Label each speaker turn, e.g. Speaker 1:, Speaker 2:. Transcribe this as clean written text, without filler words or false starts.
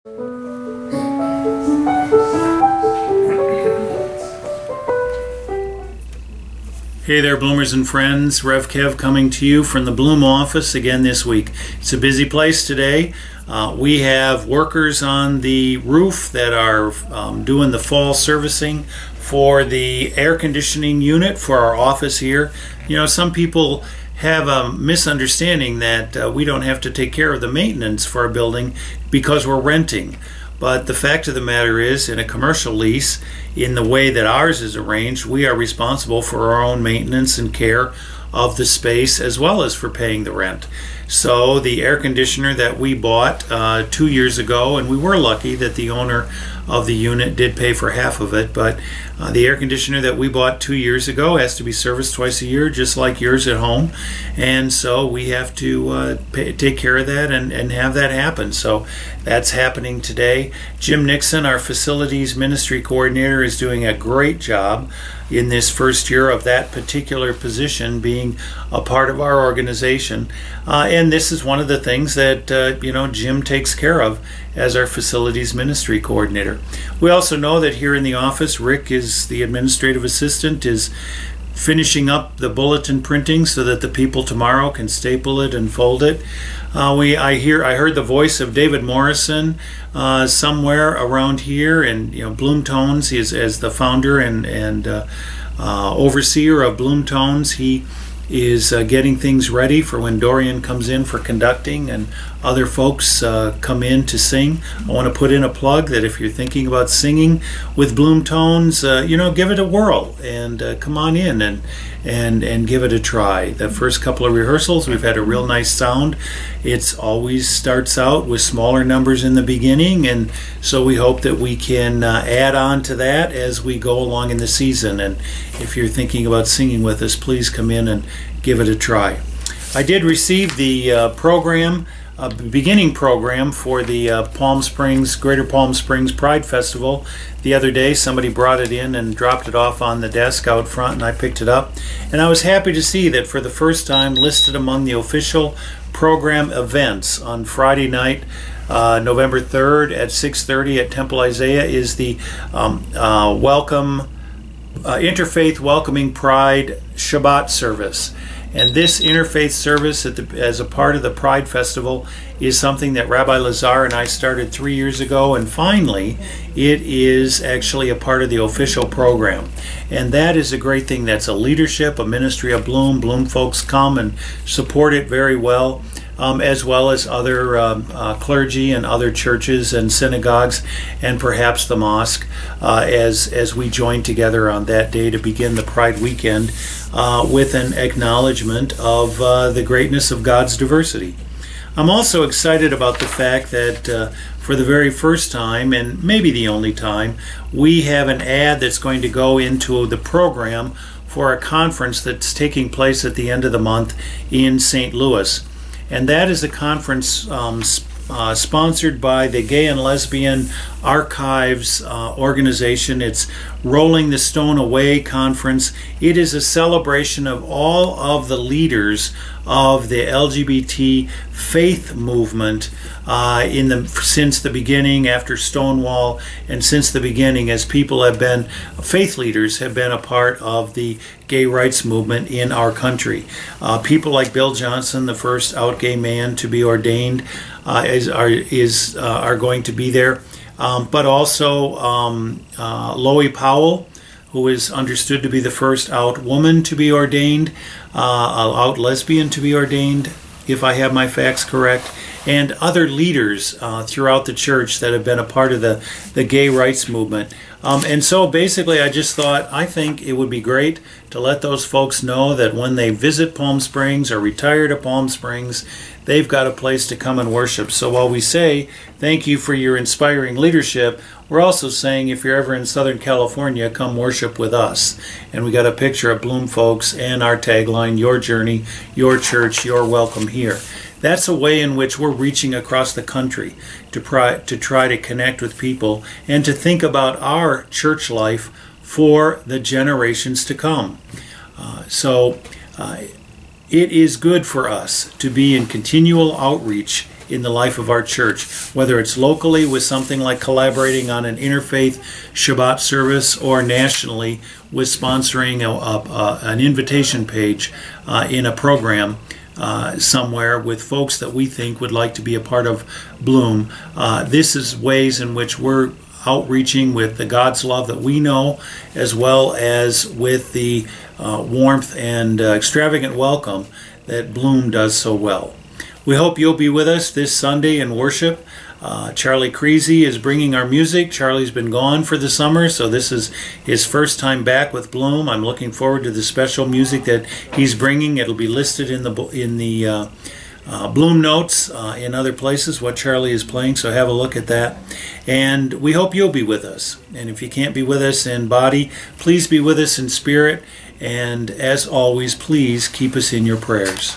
Speaker 1: Hey there, Bloomers and friends. Rev Kev coming to you from the Bloom office again this week. It's a busy place today. We have workers on the roof that are doing the fall servicing for the air conditioning unit for our office here. You know, some people have a misunderstanding that we don't have to take care of the maintenance for our building because we're renting. But the fact of the matter is, in a commercial lease, in the way that ours is arranged, we are responsible for our own maintenance and care of the space as well as for paying the rent. So the air conditioner that we bought 2 years ago, and we were lucky that the owner of the unit did pay for half of it, but the air conditioner that we bought 2 years ago has to be serviced twice a year, just like yours at home, and so we have to take care of that and have that happen. So that's happening today. Jim Nixon, our facilities ministry coordinator, is doing a great job in this first year of that particular position being a part of our organization. And this is one of the things that Jim takes care of as our facilities ministry coordinator. We also know that here in the office, Rick is the administrative assistant, is finishing up the bulletin printing so that the people tomorrow can staple it and fold it. I heard the voice of David Morrison somewhere around here, and Bloom Tones is as the founder and overseer of Bloom Tones. He is getting things ready for when Dorian comes in for conducting and other folks come in to sing. I want to put in a plug that if you're thinking about singing with Bloom Tones, give it a whirl and come on in and give it a try. The first couple of rehearsals, we've had a real nice sound. It's always starts out with smaller numbers in the beginning, and so we hope that we can add on to that as we go along in the season. And if you're thinking about singing with us, please come in and give it a try. I did receive the beginning program for the Greater Palm Springs Pride Festival the other day. Somebody brought it in and dropped it off on the desk out front, and I picked it up. And I was happy to see that for the first time listed among the official program events on Friday night, November 3rd at 6:30 at Temple Isaiah is the Interfaith Welcoming Pride Shabbat service. And this interfaith service as a part of the Pride Festival is something that Rabbi Lazar and I started 3 years ago, and finally it is actually a part of the official program. And that is a great thing. That's a leadership, a ministry of Bloom. Bloom folks come and support it very well. As well as other clergy and other churches and synagogues and perhaps the mosque as we join together on that day to begin the Pride weekend with an acknowledgement of the greatness of God's diversity. I'm also excited about the fact that for the very first time, and maybe the only time, we have an ad that's going to go into the program for a conference that's taking place at the end of the month in St. Louis. And that is a conference sponsored by the Gay and Lesbian Archives organization. It's Rolling the Stone Away Conference. It is a celebration of all of the leaders of the LGBT faith movement since the beginning, after Stonewall, and since the beginning, as faith leaders have been a part of the gay rights movement in our country. People like Bill Johnson, the first out gay man to be ordained, are going to be there. But also Loie Powell, who is understood to be the first out woman to be ordained, out lesbian to be ordained, if I have my facts correct, and other leaders throughout the church that have been a part of the gay rights movement. And so basically I think it would be great to let those folks know that when they visit Palm Springs or retire to Palm Springs, they've got a place to come and worship. So while we say thank you for your inspiring leadership, we're also saying if you're ever in Southern California, come worship with us. And we got a picture of Bloom folks and our tagline, your journey, your church, your welcome here. That's a way in which we're reaching across the country to try to connect with people and to think about our church life for the generations to come. It is good for us to be in continual outreach in the life of our church, whether it's locally with something like collaborating on an interfaith Shabbat service, or nationally with sponsoring an invitation page in a program somewhere with folks that we think would like to be a part of Bloom. This is ways in which we're outreaching with the God's love that we know, as well as with the warmth and extravagant welcome that Bloom does so well. We hope you'll be with us this Sunday in worship. Charlie Creasy is bringing our music. Charlie's been gone for the summer, so this is his first time back with Bloom. I'm looking forward to the special music that he's bringing. It'll be listed in the Bloom notes in other places what Charlie is playing, so have a look at that. And we hope you'll be with us. And if you can't be with us in body, please be with us in spirit. And as always, please keep us in your prayers.